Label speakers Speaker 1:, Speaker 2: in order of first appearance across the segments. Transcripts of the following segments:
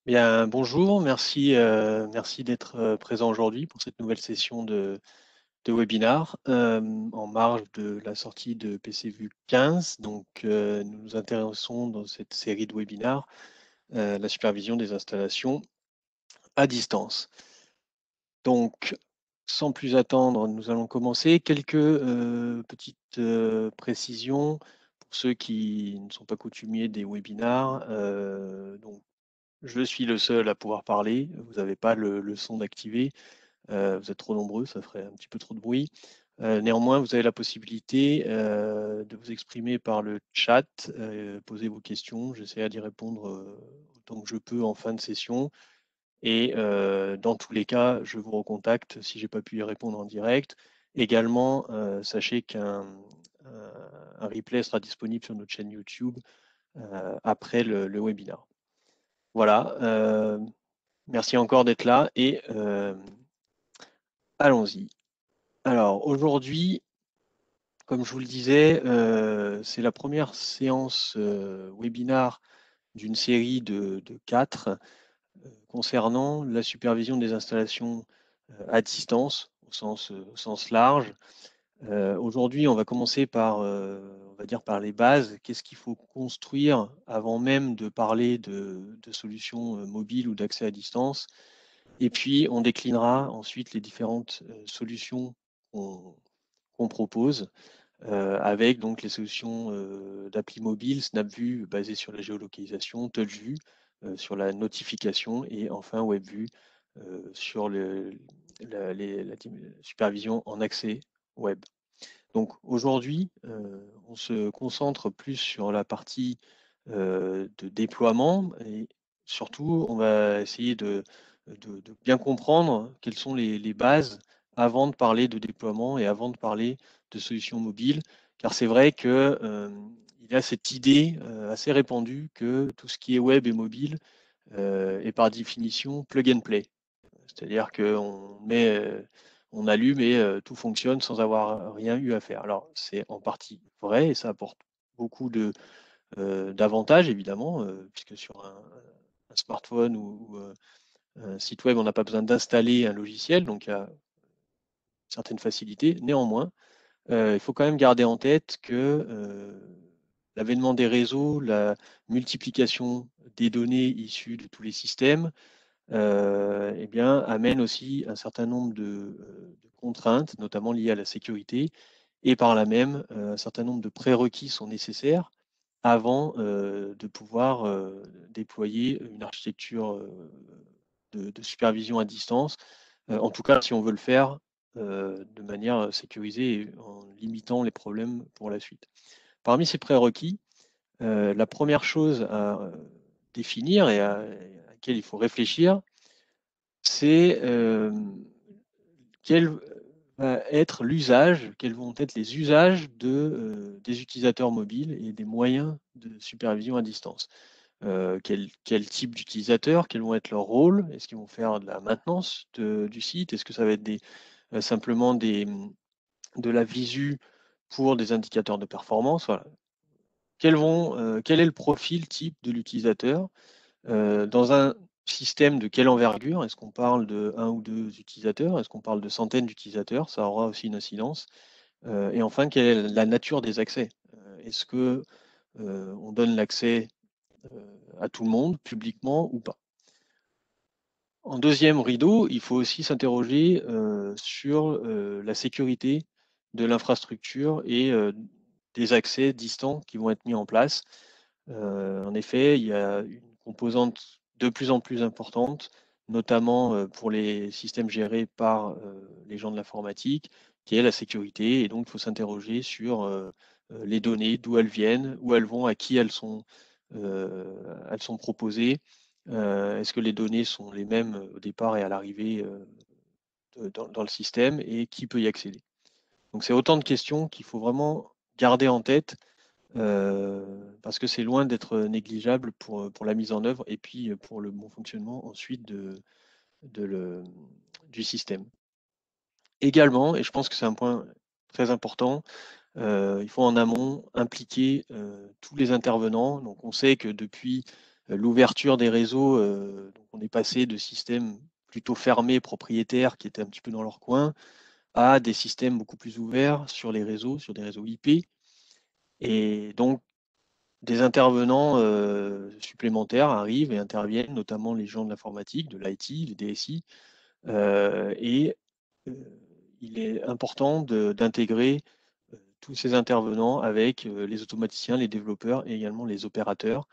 Speaker 1: Bien, bonjour, merci d'être présent aujourd'hui pour cette nouvelle session de webinar en marge de la sortie de PCVue 15. Donc, nous nous intéressons dans cette série de webinars la supervision des installations à distance. Donc, sans plus attendre, nous allons commencer. Quelques petites précisions pour ceux qui ne sont pas coutumiers des webinars. Donc, je suis le seul à pouvoir parler. Vous n'avez pas le son d'activer. Vous êtes trop nombreux, ça ferait un petit peu trop de bruit. Néanmoins, vous avez la possibilité de vous exprimer par le chat, poser vos questions. J'essaierai d'y répondre autant que je peux en fin de session. Et dans tous les cas, je vous recontacte si je n'ai pas pu y répondre en direct. Également, sachez qu'un replay sera disponible sur notre chaîne YouTube après le webinaire. Voilà. Merci encore d'être là et allons-y. Alors aujourd'hui, comme je vous le disais, c'est la première séance webinar d'une série de 4 concernant la supervision des installations à distance au sens large. Aujourd'hui, on va commencer par, on va dire par les bases. Qu'est-ce qu'il faut construire avant même de parler de solutions mobiles ou d'accès à distance? Et puis, on déclinera ensuite les différentes solutions qu'on propose avec donc les solutions d'appli mobile, SnapVue basées sur la géolocalisation, TouchVue sur la notification et enfin WebVue sur la supervision en accès web. Donc aujourd'hui, on se concentre plus sur la partie de déploiement et surtout, on va essayer de bien comprendre quelles sont les bases avant de parler de déploiement et avant de parler de solutions mobiles, car c'est vrai que il y a cette idée assez répandue que tout ce qui est web et mobile est par définition plug and play. C'est-à-dire on allume et tout fonctionne sans avoir rien eu à faire. Alors, c'est en partie vrai et ça apporte beaucoup d'avantages, évidemment, puisque sur un smartphone ou un site web, on n'a pas besoin d'installer un logiciel, donc il y a certaines facilités. Néanmoins, il faut quand même garder en tête que l'avènement des réseaux, la multiplication des données issues de tous les systèmes, eh bien, amène aussi un certain nombre de contraintes, notamment liées à la sécurité, et par là même, un certain nombre de prérequis sont nécessaires avant de pouvoir déployer une architecture de supervision à distance, en tout cas si on veut le faire de manière sécurisée et en limitant les problèmes pour la suite. Parmi ces prérequis, la première chose à définir et à laquelle il faut réfléchir, c'est quel va être l'usage, quels vont être les usages des utilisateurs mobiles et des moyens de supervision à distance. Quel type d'utilisateurs, quels vont être leurs rôles, est-ce qu'ils vont faire de la maintenance du site, est-ce que ça va être simplement de la visu pour des indicateurs de performance, voilà. Quel est le profil type de l'utilisateur dans un système de quelle envergure? Est-ce qu'on parle de 1 ou 2 utilisateurs? Est-ce qu'on parle de centaines d'utilisateurs? Ça aura aussi une incidence. Et enfin, quelle est la nature des accès? Est-ce que on donne l'accès à tout le monde, publiquement ou pas? En deuxième rideau, il faut aussi s'interroger sur la sécurité de l'infrastructure et des accès distants qui vont être mis en place. En effet, il y a une composante de plus en plus importante, notamment pour les systèmes gérés par les gens de l'informatique, qui est la sécurité. Et donc, il faut s'interroger sur les données, d'où elles viennent, où elles vont, à qui elles sont proposées. Est-ce que les données sont les mêmes au départ et à l'arrivée dans le système et qui peut y accéder? Donc, c'est autant de questions qu'il faut vraiment garder en tête parce que c'est loin d'être négligeable pour la mise en œuvre et puis pour le bon fonctionnement ensuite du système. Également, et je pense que c'est un point très important, il faut en amont impliquer tous les intervenants. Donc on sait que depuis l'ouverture des réseaux. Donc on est passé de systèmes plutôt fermés, propriétaires, qui étaient un petit peu dans leur coin, à des systèmes beaucoup plus ouverts sur les réseaux, sur des réseaux IP. Et donc, des intervenants supplémentaires arrivent et interviennent, notamment les gens de l'informatique, de l'IT, les DSI. Et il est important d'intégrer tous ces intervenants avec les automaticiens, les développeurs et également les opérateurs,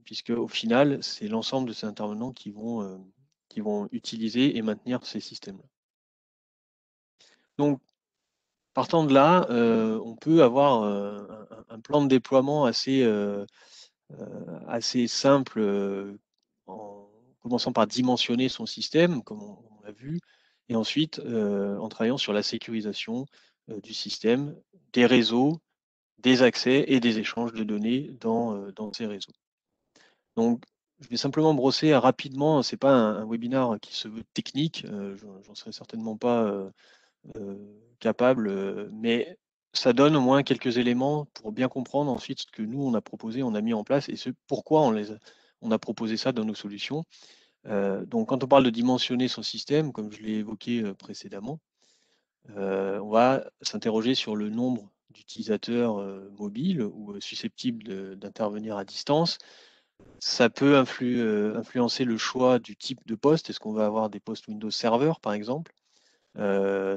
Speaker 1: puisque au final, c'est l'ensemble de ces intervenants qui vont utiliser et maintenir ces systèmes-là. Donc, partant de là, on peut avoir un plan de déploiement assez simple, en commençant par dimensionner son système, comme on l'a vu, et ensuite en travaillant sur la sécurisation du système, des réseaux, des accès et des échanges de données dans ces réseaux. Donc, je vais simplement brosser rapidement, ce n'est pas un webinaire qui se veut technique, j'en serais certainement pas capable, mais ça donne au moins quelques éléments pour bien comprendre ensuite ce que nous, on a proposé, on a mis en place et pourquoi on a proposé ça dans nos solutions. Donc, quand on parle de dimensionner son système, comme je l'ai évoqué précédemment, on va s'interroger sur le nombre d'utilisateurs mobiles ou susceptibles d'intervenir à distance. Ça peut influencer le choix du type de poste. Est-ce qu'on va avoir des postes Windows Server, par exemple?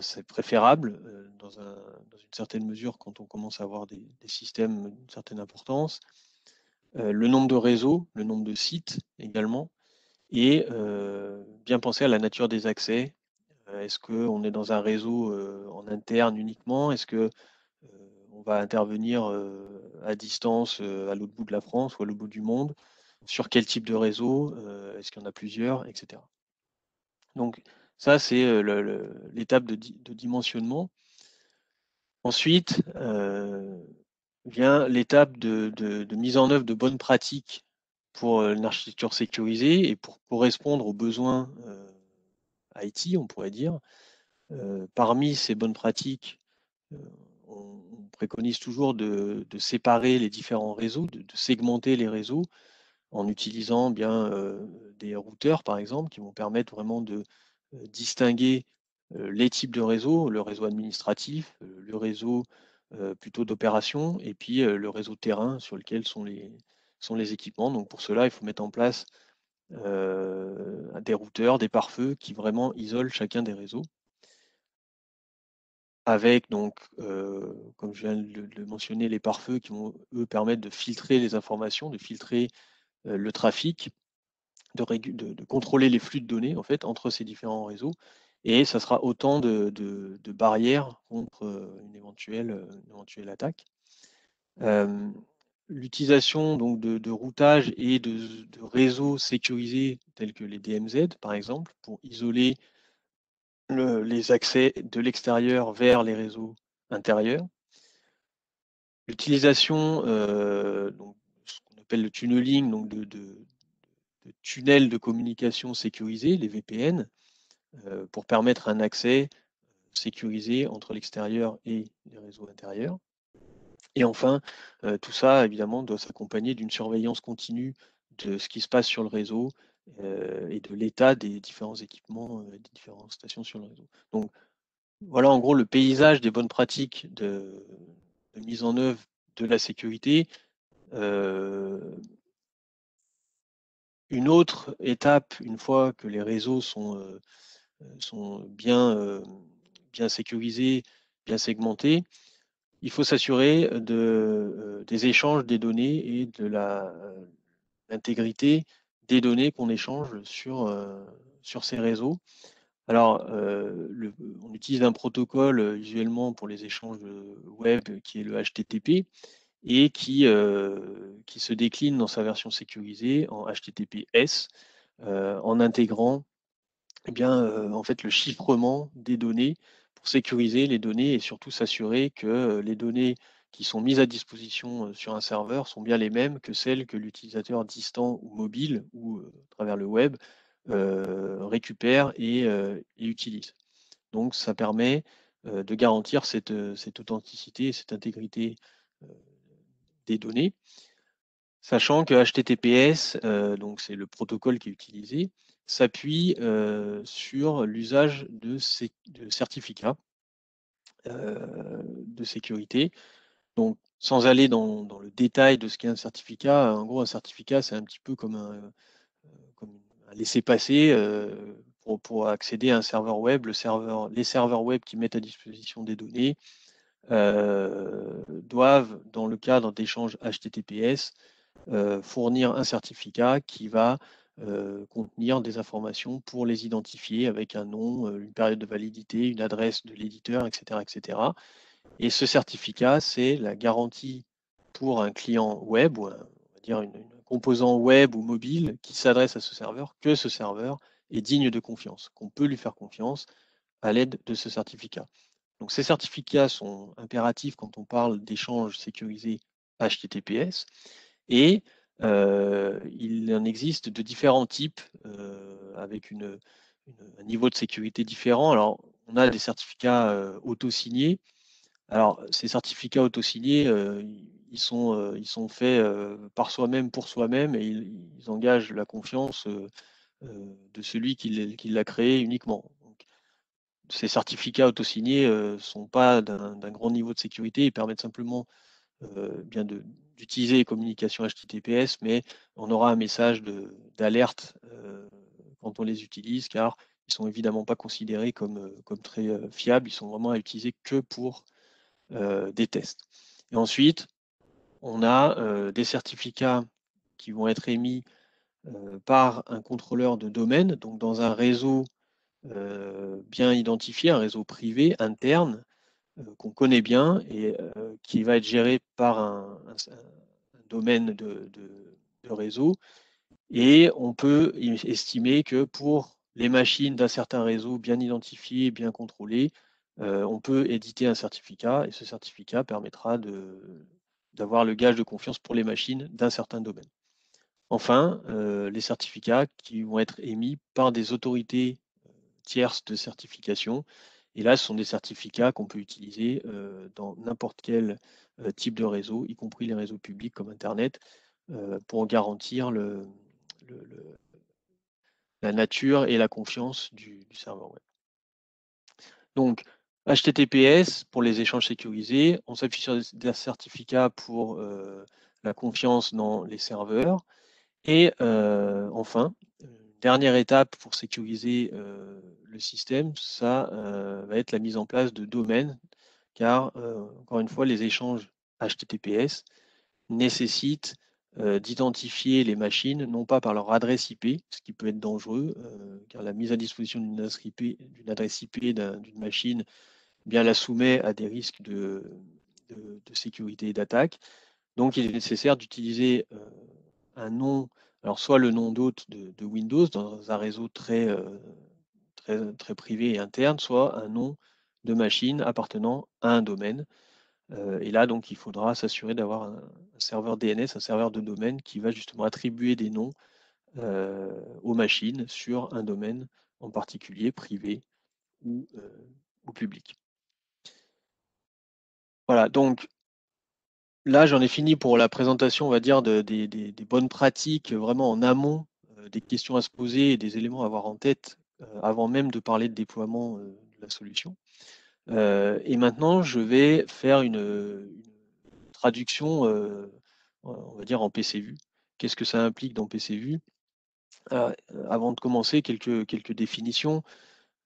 Speaker 1: C'est préférable dans une certaine mesure quand on commence à avoir des systèmes d'une certaine importance. Le nombre de réseaux, le nombre de sites également, et bien penser à la nature des accès. Est-ce qu'on est dans un réseau en interne uniquement? Est-ce que on va intervenir à distance à l'autre bout de la France ou à l'autre bout du monde? Sur quel type de réseau? Est-ce qu'il y en a plusieurs, etc. Donc ça, c'est l'étape de dimensionnement. Ensuite vient l'étape de mise en œuvre de bonnes pratiques pour une architecture sécurisée et pour correspondre aux besoins IT, on pourrait dire. Parmi ces bonnes pratiques, on préconise toujours de séparer les différents réseaux, de segmenter les réseaux en utilisant bien des routeurs, par exemple, qui vont permettre vraiment de distinguer les types de réseaux, le réseau administratif, le réseau plutôt d'opération, et puis le réseau terrain sur lequel sont les équipements. Donc pour cela, il faut mettre en place des routeurs, des pare-feux qui vraiment isolent chacun des réseaux. Avec donc, comme je viens de le mentionner, les pare-feux qui vont, eux, permettre de filtrer les informations, de filtrer le trafic, de contrôler les flux de données en fait entre ces différents réseaux, et ça sera autant de barrières contre une éventuelle attaque. L'utilisation donc de routage et de réseaux sécurisés tels que les DMZ par exemple pour isoler les accès de l'extérieur vers les réseaux intérieurs. L'utilisation donc ce qu'on appelle le tunneling, donc de tunnels de communication sécurisés, les VPN, pour permettre un accès sécurisé entre l'extérieur et les réseaux intérieurs. Et enfin, tout ça, évidemment, doit s'accompagner d'une surveillance continue de ce qui se passe sur le réseau et de l'état des différents équipements, des différentes stations sur le réseau. Donc, voilà en gros le paysage des bonnes pratiques de mise en œuvre de la sécurité. Une autre étape, une fois que les réseaux sont bien sécurisés, bien segmentés, il faut s'assurer des échanges des données et de l'intégrité des données qu'on échange sur ces réseaux. Alors, on utilise un protocole usuellement pour les échanges web qui est le HTTP et qui se décline dans sa version sécurisée en HTTPS en intégrant eh bien, en fait, le chiffrement des données pour sécuriser les données et surtout s'assurer que les données qui sont mises à disposition sur un serveur sont bien les mêmes que celles que l'utilisateur distant ou mobile ou à travers le web récupère et utilise. Donc, ça permet de garantir cette authenticité et cette intégrité des données. Sachant que HTTPS, donc c'est le protocole qui est utilisé, s'appuie sur l'usage de certificats de sécurité. Donc, sans aller dans le détail de ce qu'est un certificat, en gros, un certificat, c'est un petit peu comme un laissez-passer pour accéder à un serveur web. Les serveurs web qui mettent à disposition des données doivent, dans le cadre d'échanges HTTPS, fournir un certificat qui va contenir des informations pour les identifier avec un nom, une période de validité, une adresse de l'éditeur, etc., etc. Et ce certificat, c'est la garantie pour un client web, ou on va dire une composant web ou mobile qui s'adresse à ce serveur, que ce serveur est digne de confiance, qu'on peut lui faire confiance à l'aide de ce certificat. Donc ces certificats sont impératifs quand on parle d'échanges sécurisés HTTPS, et il en existe de différents types avec un niveau de sécurité différent. Alors, on a des certificats auto-signés. Alors, ces certificats auto-signés, ils sont faits par soi-même, pour soi-même, et ils engagent la confiance de celui qui l'a créé uniquement. Donc, ces certificats auto-signés ne sont pas d'un grand niveau de sécurité, ils permettent simplement bien d'utiliser les communications HTTPS, mais on aura un message d'alerte quand on les utilise, car ils ne sont évidemment pas considérés comme très fiables, ils sont vraiment à utiliser que pour des tests. Et ensuite, on a des certificats qui vont être émis par un contrôleur de domaine, donc dans un réseau bien identifié, un réseau privé interne qu'on connaît bien et qui va être géré par un domaine de réseau. Et on peut estimer que pour les machines d'un certain réseau bien identifié, bien contrôlé, on peut éditer un certificat, et ce certificat permettra d'avoir le gage de confiance pour les machines d'un certain domaine. Enfin, les certificats qui vont être émis par des autorités tierces de certification. Et là, ce sont des certificats qu'on peut utiliser dans n'importe quel type de réseau, y compris les réseaux publics comme Internet, pour garantir la nature et la confiance du serveur web. Donc, HTTPS pour les échanges sécurisés, on s'appuie sur des certificats pour la confiance dans les serveurs. Et enfin, dernière étape pour sécuriser le système, ça va être la mise en place de domaines, car encore une fois, les échanges HTTPS nécessitent d'identifier les machines, non pas par leur adresse IP, ce qui peut être dangereux, car la mise à disposition d'une adresse IP d'une machine bien la soumet à des risques de sécurité et d'attaque. Donc, il est nécessaire d'utiliser un nom, alors soit le nom d'hôte de Windows dans un réseau très privé et interne, soit un nom de machine appartenant à un domaine. Et là, donc, il faudra s'assurer d'avoir un serveur DNS, un serveur de domaine qui va justement attribuer des noms aux machines sur un domaine en particulier, privé ou public. Voilà, donc là, j'en ai fini pour la présentation, on va dire, des bonnes pratiques vraiment en amont, des questions à se poser et des éléments à avoir en tête avant même de parler de déploiement de la solution. Et maintenant, je vais faire une traduction, on va dire, en PCVue. Qu'est-ce que ça implique dans PCVue? Avant de commencer, quelques définitions.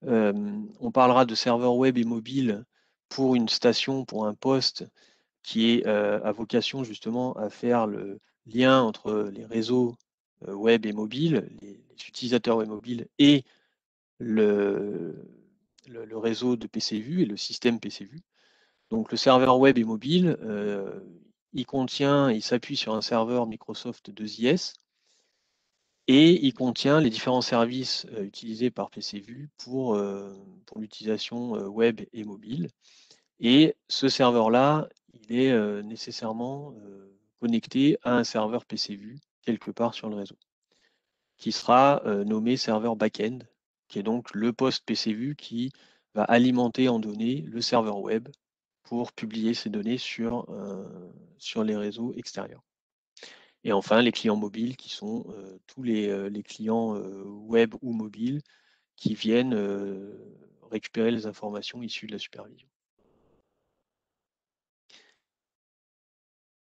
Speaker 1: On parlera de serveur web et mobile pour une station, pour un poste qui est à vocation justement à faire le lien entre les réseaux web et mobile, les utilisateurs web mobiles et le réseau de PCVue et le système PCVue. Donc le serveur web et mobile, il s'appuie sur un serveur Microsoft 2IS et il contient les différents services utilisés par PCVue pour l'utilisation web et mobile. Et ce serveur-là, il est nécessairement connecté à un serveur PCVue quelque part sur le réseau, qui sera nommé serveur backend, qui est donc le poste PCVue qui va alimenter en données le serveur web pour publier ces données sur les réseaux extérieurs. Et enfin, les clients mobiles qui sont tous les clients web ou mobiles qui viennent récupérer les informations issues de la supervision.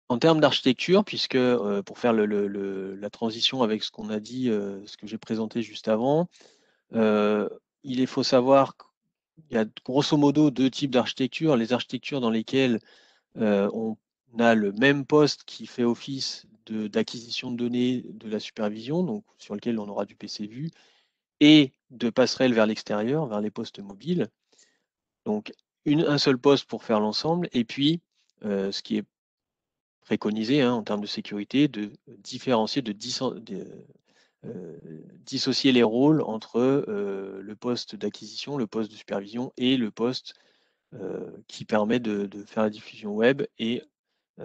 Speaker 1: En termes d'architecture, puisque pour faire la transition avec ce qu'on a dit, ce que j'ai présenté juste avant, il faut savoir qu'il y a grosso modo deux types d'architecture. Les architectures dans lesquelles on a le même poste qui fait office d'acquisition de données de la supervision, donc sur lequel on aura du PC vu, et de passerelle vers l'extérieur, vers les postes mobiles. Donc un seul poste pour faire l'ensemble, et puis ce qui est préconisé en termes de sécurité, de différencier, dissocier les rôles entre le poste d'acquisition, le poste de supervision et le poste qui permet de faire la diffusion web, et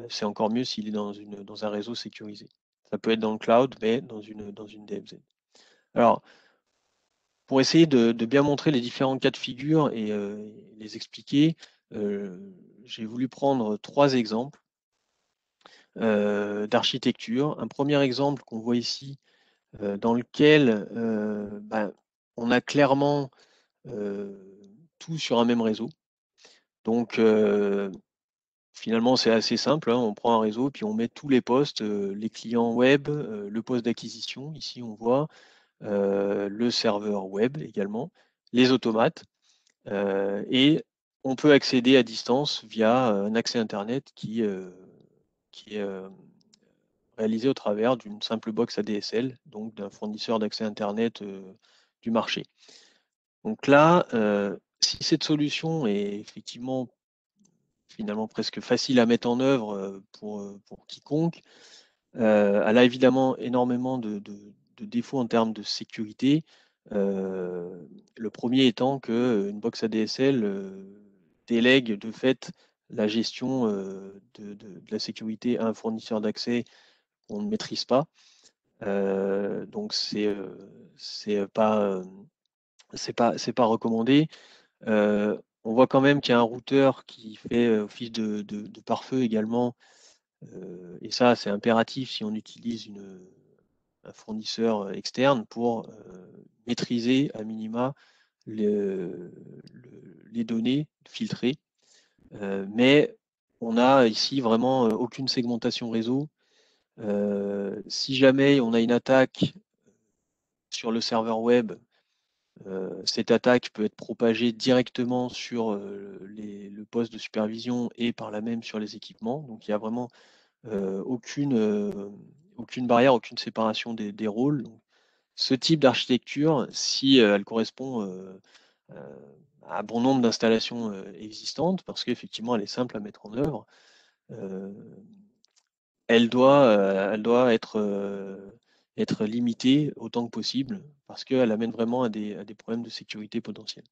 Speaker 1: c'est encore mieux s'il est dans un réseau sécurisé. Ça peut être dans le cloud, mais dans une DMZ. Alors, pour essayer de bien montrer les différents cas de figure et les expliquer, j'ai voulu prendre 3 exemples d'architecture. Un premier exemple qu'on voit ici, dans lequel on a clairement tout sur un même réseau. Donc, finalement, c'est assez simple, on prend un réseau, puis on met tous les postes, les clients web, le poste d'acquisition, ici on voit, le serveur web également, les automates, et on peut accéder à distance via un accès Internet qui est réalisé au travers d'une simple box ADSL, donc d'un fournisseur d'accès Internet du marché. Donc là, si cette solution est effectivement finalement presque facile à mettre en œuvre pour quiconque, elle a évidemment énormément de défauts en termes de sécurité. Le premier étant qu'une box ADSL délègue de fait la gestion de la sécurité à un fournisseur d'accès qu'on ne maîtrise pas. Donc c'est pas recommandé. On voit quand même qu'il y a un routeur qui fait office de pare-feu également, et ça c'est impératif si on utilise un fournisseur externe pour maîtriser à minima les données filtrées. Mais on a ici vraiment aucune segmentation réseau. Si jamais on a une attaque sur le serveur web, cette attaque peut être propagée directement sur le poste de supervision et par là même sur les équipements. Donc il n'y a vraiment aucune barrière, aucune séparation des rôles. Donc, ce type d'architecture, si elle correspond à un bon nombre d'installations existantes, parce qu'effectivement elle est simple à mettre en œuvre, elle doit être limitée autant que possible, parce qu'elle amène vraiment à des problèmes de sécurité potentiels.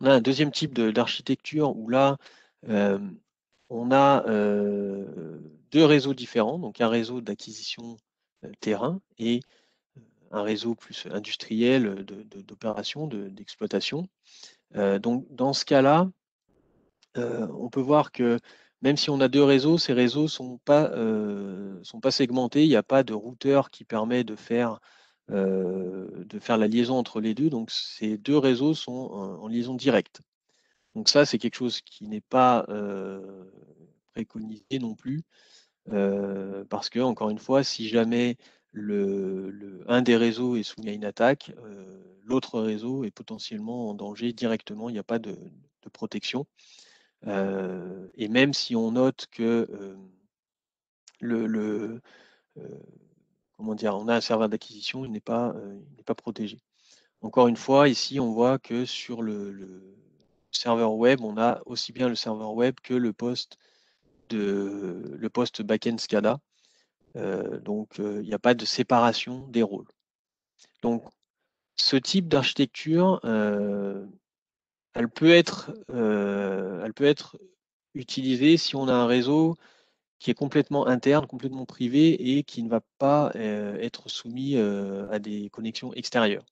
Speaker 1: On a un deuxième type d'architecture où là, on a deux réseaux différents, donc un réseau d'acquisition terrain et un réseau plus industriel d'opération, d'exploitation. Donc dans ce cas-là, on peut voir que même si on a deux réseaux, ces réseaux sont pas segmentés, il n'y a pas de routeur qui permet de faire la liaison entre les deux, donc ces deux réseaux sont en liaison directe. Donc ça, c'est quelque chose qui n'est pas préconisé non plus, parce que, encore une fois, si jamais un des réseaux est soumis à une attaque, l'autre réseau est potentiellement en danger directement, il n'y a pas de protection. Et même si on note que comment dire, on a un serveur d'acquisition, il n'est pas protégé. Encore une fois, ici, on voit que sur le serveur web, on a aussi bien le serveur web que le poste backend SCADA. Donc, il n'y a pas de séparation des rôles. Donc, ce type d'architecture, elle peut être utilisée si on a un réseau qui est complètement interne, complètement privé et qui ne va pas être soumis à des connexions extérieures.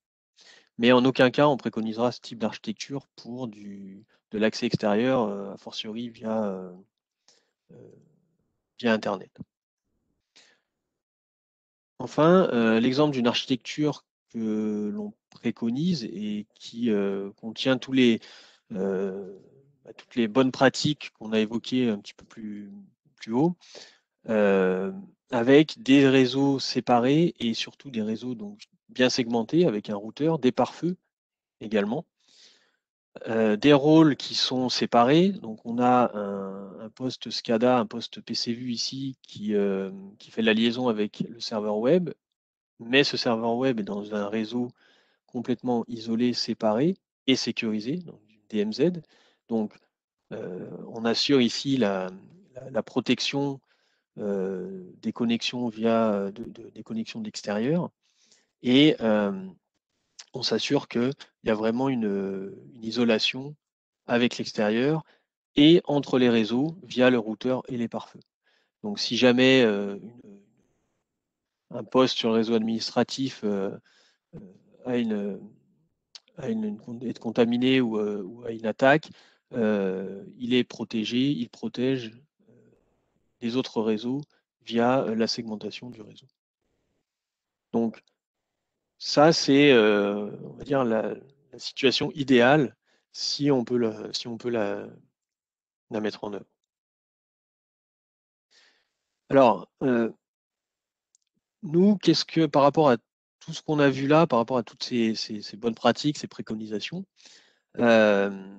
Speaker 1: Mais en aucun cas, on préconisera ce type d'architecture pour de l'accès extérieur, a fortiori via Internet. Enfin, l'exemple d'une architecture que l'on préconise et qui contient toutes les bonnes pratiques qu'on a évoquées un petit peu plus haut, avec des réseaux séparés et surtout des réseaux donc bien segmentés avec un routeur, des pare-feux également, des rôles qui sont séparés. Donc on a un poste SCADA, un poste PCVU ici qui fait la liaison avec le serveur web, mais ce serveur web est dans un réseau complètement isolé, séparé et sécurisé, donc du DMZ. Donc on assure ici la protection des connexions via des connexions de l'extérieur et on s'assure qu'il y a vraiment une isolation avec l'extérieur et entre les réseaux via le routeur et les pare-feux. Donc si jamais un poste sur le réseau administratif a est contaminé ou a une attaque, il est protégé, il protège les autres réseaux via la segmentation du réseau. Donc ça, c'est, on va dire, la situation idéale si on peut la mettre en œuvre. Alors, nous, qu'est-ce que par rapport à tout ce qu'on a vu là, par rapport à toutes ces bonnes pratiques, ces préconisations, on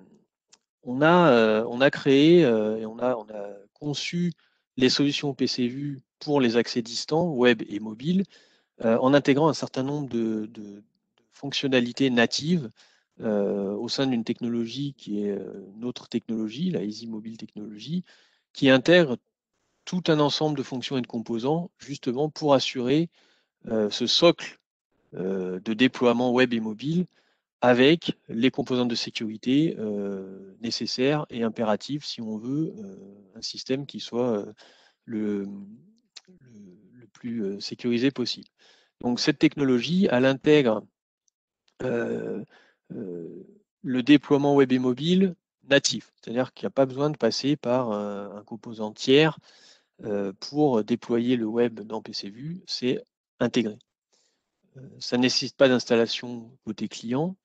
Speaker 1: a créé et on a conçu les solutions PCVU pour les accès distants, web et mobile, en intégrant un certain nombre de fonctionnalités natives au sein d'une technologie qui est notre technologie, la Easy Mobile Technology, qui intègre tout un ensemble de fonctions et de composants justement pour assurer ce socle de déploiement web et mobile avec les composantes de sécurité nécessaires et impératives si on veut un système qui soit le, le plus sécurisé possible. Donc cette technologie, elle intègre le déploiement web et mobile natif, c'est-à-dire qu'il n'y a pas besoin de passer par un composant tiers pour déployer le web dans PCVU, c'est intégré. Ça ne nécessite pas d'installation côté client.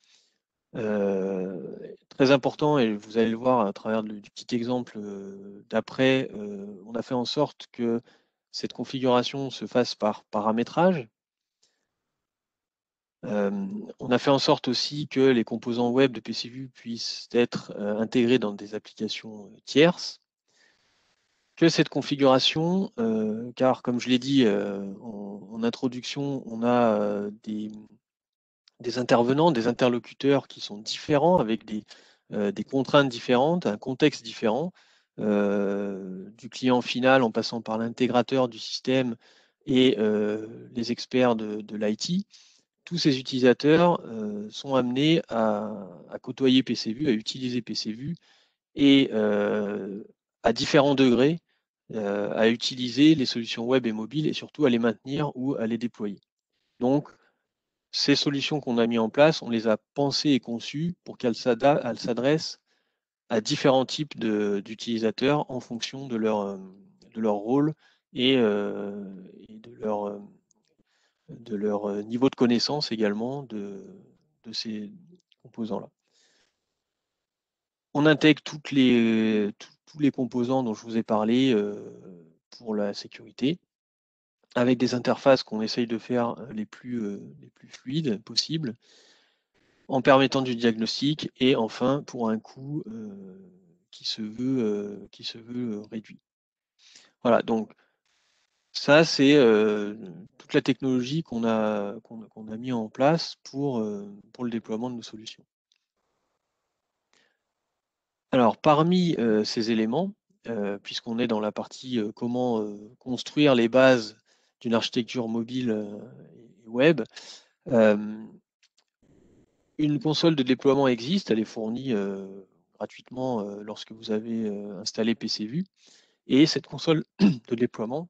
Speaker 1: Très important, et vous allez le voir à travers du petit exemple d'après, on a fait en sorte que cette configuration se fasse par paramétrage. On a fait en sorte aussi que les composants web de PCVU puissent être intégrés dans des applications tierces. Que cette configuration, car comme je l'ai dit en introduction, on a des intervenants, des interlocuteurs qui sont différents, avec des contraintes différentes, un contexte différent, du client final en passant par l'intégrateur du système et les experts de l'IT. Tous ces utilisateurs sont amenés à côtoyer PCVU, à utiliser PCVU et à différents degrés à utiliser les solutions web et mobiles et surtout à les maintenir ou à les déployer. Donc, ces solutions qu'on a mis en place, on les a pensées et conçues pour qu'elles s'adressent à différents types d'utilisateurs en fonction de leur rôle et de leur niveau de connaissance également de ces composants-là. On intègre tous les composants dont je vous ai parlé pour la sécurité, avec des interfaces qu'on essaye de faire les plus fluides possibles, en permettant du diagnostic et enfin pour un coût qui se veut réduit. Voilà, donc ça c'est toute la technologie qu'on a mis en place pour le déploiement de nos solutions. Alors parmi ces éléments, puisqu'on est dans la partie comment construire les bases d'une architecture mobile et web, une console de déploiement existe, elle est fournie gratuitement lorsque vous avez installé PCVU. Et cette console de déploiement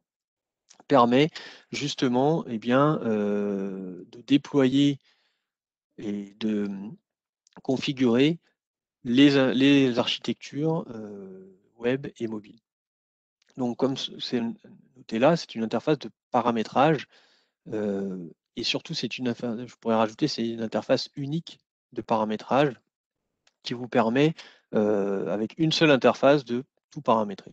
Speaker 1: permet justement de déployer et de configurer les architectures web et mobile. Donc comme c'est noté là, c'est une interface de paramétrage Et surtout, je pourrais rajouter, c'est une interface unique de paramétrage qui vous permet, avec une seule interface, de tout paramétrer.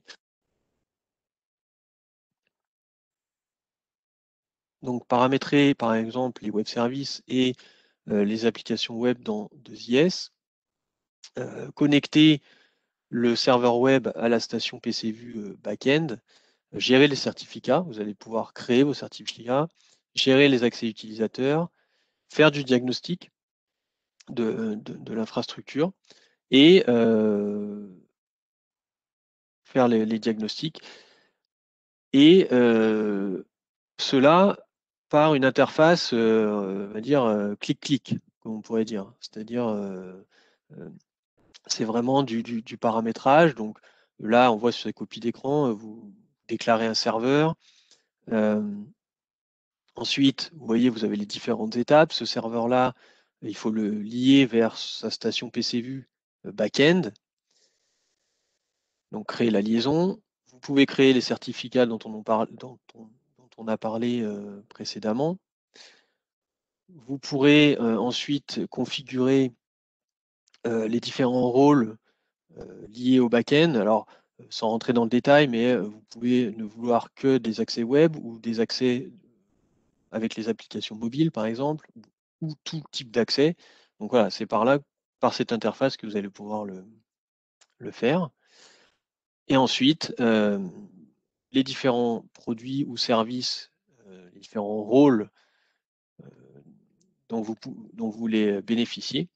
Speaker 1: Donc, paramétrer, par exemple, les web services et les applications web dans 2IS, connecter le serveur web à la station PCVue backend, gérer les certificats, vous allez pouvoir créer vos certificats, gérer les accès utilisateurs, faire du diagnostic de l'infrastructure et faire les diagnostics. Et cela par une interface, on va dire, clic-clic, comme on pourrait dire. C'est-à-dire, c'est vraiment du paramétrage. Donc là, on voit sur les copies d'écran, vous déclarez un serveur. Ensuite, vous voyez, vous avez les différentes étapes. Ce serveur-là, il faut le lier vers sa station PCVue back-end. Donc, créer la liaison. Vous pouvez créer les certificats dont on a parlé précédemment. Vous pourrez ensuite configurer les différents rôles liés au back-end. Alors, sans rentrer dans le détail, mais vous pouvez ne vouloir que des accès web ou des accès avec les applications mobiles, par exemple, ou tout type d'accès. Donc voilà, c'est par cette interface que vous allez pouvoir le faire. Et ensuite, les différents produits ou services, les différents rôles dont vous voulez bénéficier.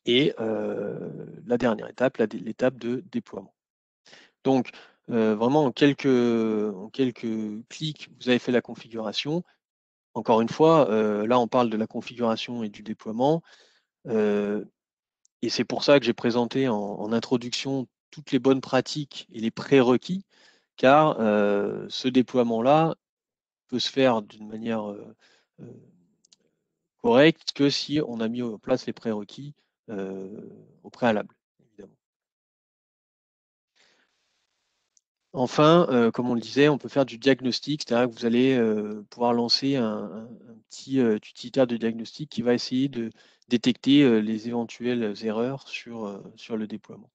Speaker 1: Et la dernière étape, l'étape de déploiement. Donc, vraiment, en quelques clics, vous avez fait la configuration. Encore une fois, là, on parle de la configuration et du déploiement. Et c'est pour ça que j'ai présenté en introduction toutes les bonnes pratiques et les prérequis, car ce déploiement-là peut se faire d'une manière correcte que si on a mis en place les prérequis au préalable, évidemment. Enfin, comme on le disait, on peut faire du diagnostic, c'est-à-dire que vous allez pouvoir lancer un petit utilitaire de diagnostic qui va essayer de détecter les éventuelles erreurs sur le déploiement.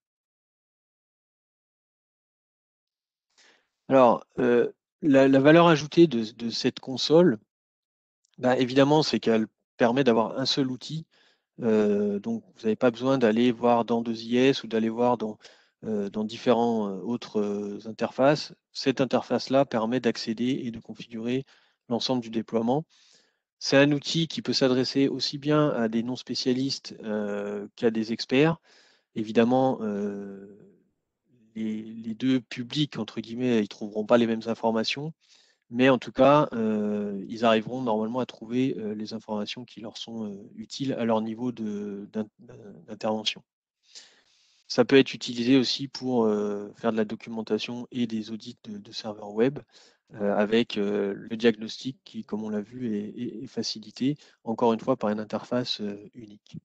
Speaker 1: Alors, la valeur ajoutée de cette console, bah, évidemment, c'est qu'elle permet d'avoir un seul outil. Donc, vous n'avez pas besoin d'aller voir dans 2IS ou d'aller voir dans différents autres interfaces. Cette interface-là permet d'accéder et de configurer l'ensemble du déploiement. C'est un outil qui peut s'adresser aussi bien à des non-spécialistes qu'à des experts. Évidemment, les deux publics, entre guillemets, ils ne trouveront pas les mêmes informations, mais en tout cas, ils arriveront normalement à trouver les informations qui leur sont utiles à leur niveau d'intervention. Ça peut être utilisé aussi pour faire de la documentation et des audits de serveurs web avec le diagnostic qui, comme on l'a vu, est facilité, encore une fois, par une interface unique.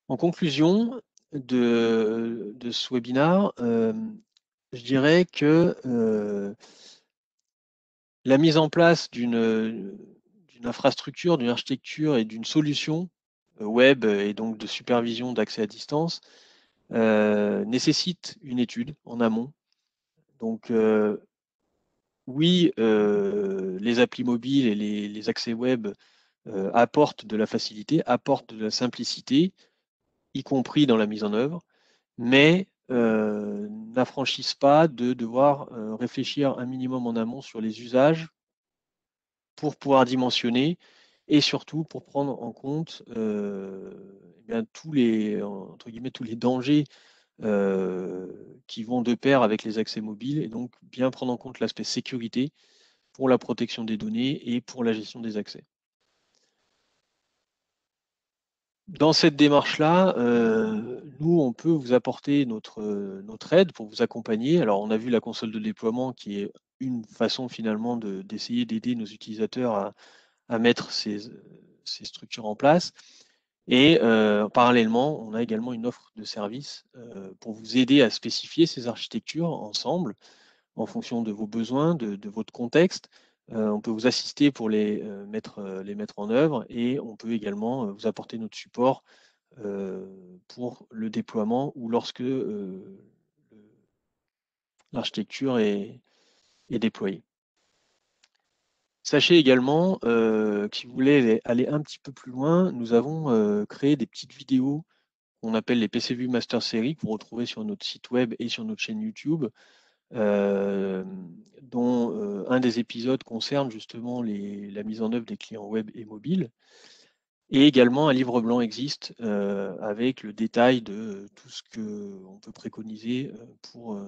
Speaker 1: En conclusion de ce webinaire, je dirais que la mise en place d'une infrastructure, d'une architecture et d'une solution web et donc de supervision d'accès à distance nécessite une étude en amont. Donc oui, les applis mobiles et les accès web apportent de la facilité, apportent de la simplicité, y compris dans la mise en œuvre, mais n'affranchissent pas de devoir réfléchir un minimum en amont sur les usages pour pouvoir dimensionner et surtout pour prendre en compte tous les, entre guillemets, tous les dangers qui vont de pair avec les accès mobiles et donc bien prendre en compte l'aspect sécurité pour la protection des données et pour la gestion des accès. Dans cette démarche-là, nous, on peut vous apporter notre aide pour vous accompagner. Alors, on a vu la console de déploiement qui est une façon finalement d'essayer d'aider nos utilisateurs à mettre ces structures en place. Et parallèlement, on a également une offre de service pour vous aider à spécifier ces architectures ensemble en fonction de vos besoins, de votre contexte. On peut vous assister pour les mettre en œuvre et on peut également vous apporter notre support pour le déploiement ou lorsque l'architecture est déployée. Sachez également que si vous voulez aller un petit peu plus loin, nous avons créé des petites vidéos qu'on appelle les PCView Master Series, que vous retrouvez sur notre site web et sur notre chaîne YouTube, dont un des épisodes concerne justement la mise en œuvre des clients web et mobiles. Et également, un livre blanc existe avec le détail de tout ce qu'on peut préconiser pour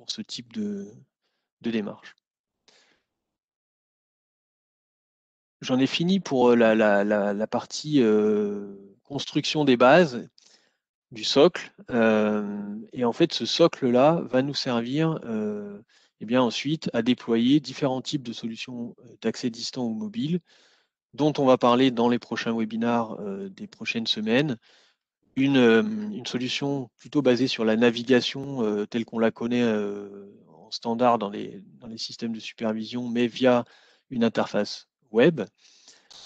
Speaker 1: ce type de démarche. J'en ai fini pour la partie construction des bases du socle. Et en fait, ce socle-là va nous servir eh bien, ensuite à déployer différents types de solutions d'accès distant ou mobile, dont on va parler dans les prochains webinars des prochaines semaines. Une solution plutôt basée sur la navigation telle qu'on la connaît en standard dans les systèmes de supervision, mais via une interface web.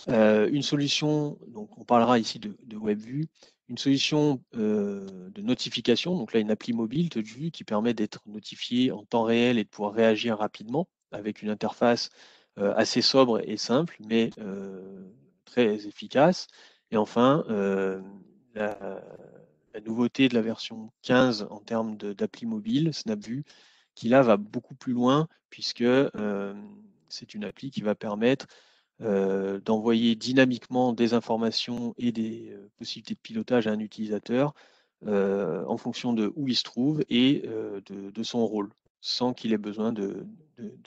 Speaker 1: Une solution, donc on parlera ici de WebView, une solution de notification, donc là une appli mobile TouchView qui permet d'être notifié en temps réel et de pouvoir réagir rapidement avec une interface assez sobre et simple, mais très efficace. Et enfin, la nouveauté de la version 15 en termes d'appli mobile, SnapView, qui là va beaucoup plus loin puisque c'est une appli qui va permettre d'envoyer dynamiquement des informations et des possibilités de pilotage à un utilisateur en fonction de où il se trouve et de son rôle, sans qu'il ait besoin de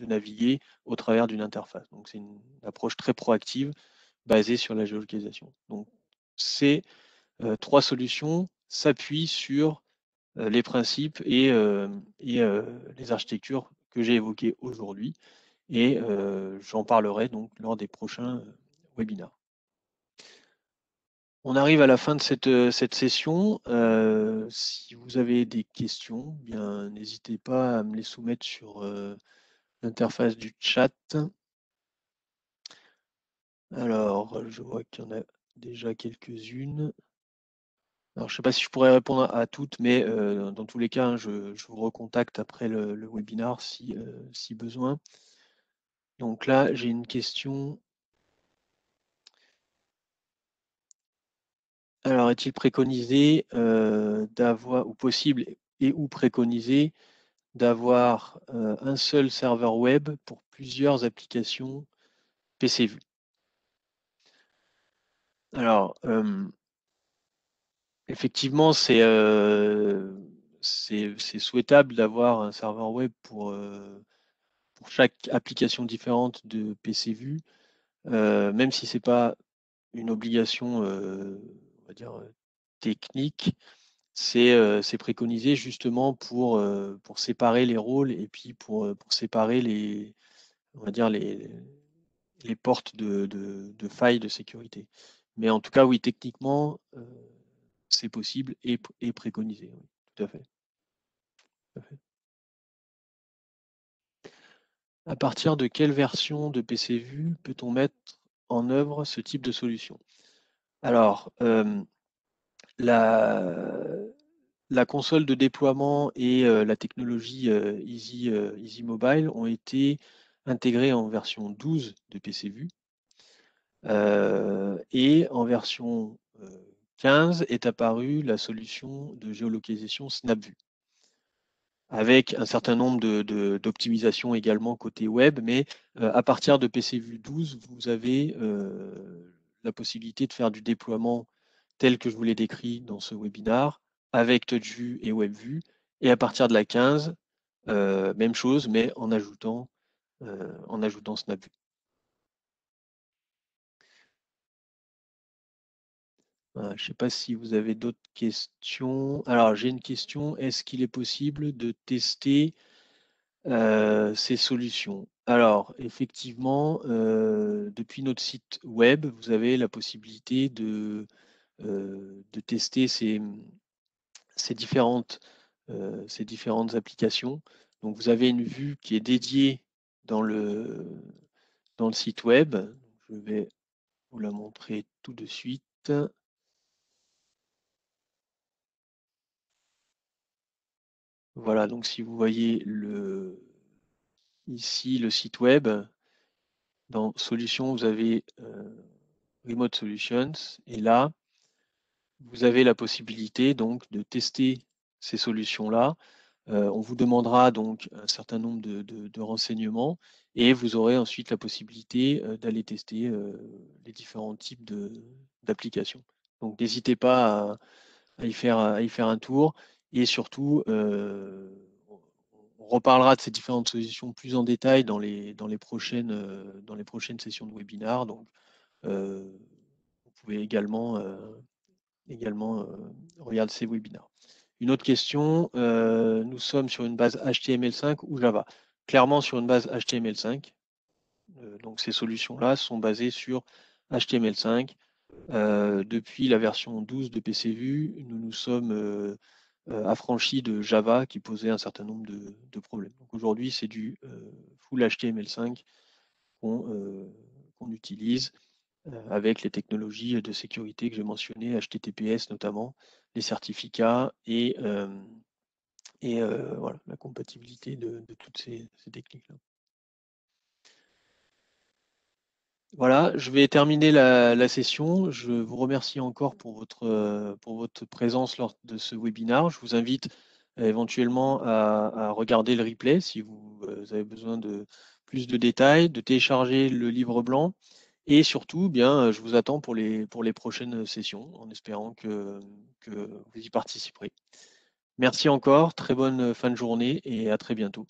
Speaker 1: naviguer au travers d'une interface. Donc c'est une approche très proactive basée sur la géolocalisation. Donc ces trois solutions s'appuient sur les principes et les architectures que j'ai évoquées aujourd'hui. Et j'en parlerai donc lors des prochains webinars. On arrive à la fin de cette session. Si vous avez des questions, bien n'hésitez pas à me les soumettre sur l'interface du chat. Alors, je vois qu'il y en a déjà quelques-unes. Alors, je ne sais pas si je pourrais répondre à toutes, mais dans tous les cas, hein, je vous recontacte après le webinar si besoin. Donc là, j'ai une question. Alors, est-il préconisé d'avoir, ou possible et ou préconisé d'avoir un seul serveur web pour plusieurs applications PCView? Alors, effectivement, c'est souhaitable d'avoir un serveur web pour chaque application différente de PCView, même si ce n'est pas une obligation, on va dire, technique. C'est préconisé justement pour séparer les rôles et puis pour séparer on va dire les portes de failles de sécurité. Mais en tout cas, oui, techniquement, c'est possible et préconisé. Oui, tout à fait. Tout à fait. À partir de quelle version de PCView peut-on mettre en œuvre ce type de solution? Alors, la console de déploiement et la technologie Easy Mobile ont été intégrées en version 12 de PCView. Et en version 15 est apparue la solution de géolocalisation SnapView, avec un certain nombre d'optimisations également côté web, mais à partir de PCView 12, vous avez la possibilité de faire du déploiement tel que je vous l'ai décrit dans ce webinar, avec TouchView et WebView, et à partir de la 15, même chose, mais en ajoutant SnapView. Voilà, je ne sais pas si vous avez d'autres questions. Alors, j'ai une question. Est-ce qu'il est possible de tester ces solutions? Alors, effectivement, depuis notre site web, vous avez la possibilité de tester ces différentes applications. Donc, vous avez une vue qui est dédiée dans le site web. Je vais vous la montrer tout de suite. Voilà, donc si vous voyez ici le site web, dans Solutions, vous avez Remote Solutions, et là, vous avez la possibilité donc de tester ces solutions-là. On vous demandera donc un certain nombre de renseignements, et vous aurez ensuite la possibilité d'aller tester les différents types d'applications. Donc n'hésitez pas à y faire un tour, et surtout, on reparlera de ces différentes solutions plus en détail dans les prochaines sessions de webinar. Donc, vous pouvez également regarder ces webinaires. Une autre question, nous sommes sur une base HTML5 ou Java? Clairement sur une base HTML5. Donc ces solutions-là sont basées sur HTML5. Depuis la version 12 de PCVue, nous nous sommes affranchis de Java qui posait un certain nombre de problèmes. Donc aujourd'hui, c'est du full HTML5 qu'on utilise avec les technologies de sécurité que j'ai mentionnées, HTTPS notamment, les certificats et voilà, la compatibilité de toutes ces techniques-là. Voilà, je vais terminer la session. Je vous remercie encore pour votre présence lors de ce webinaire. Je vous invite éventuellement à regarder le replay si vous avez besoin de plus de détails, de télécharger le livre blanc, et surtout, bien, je vous attends pour les prochaines sessions en espérant que vous y participerez. Merci encore, très bonne fin de journée et à très bientôt.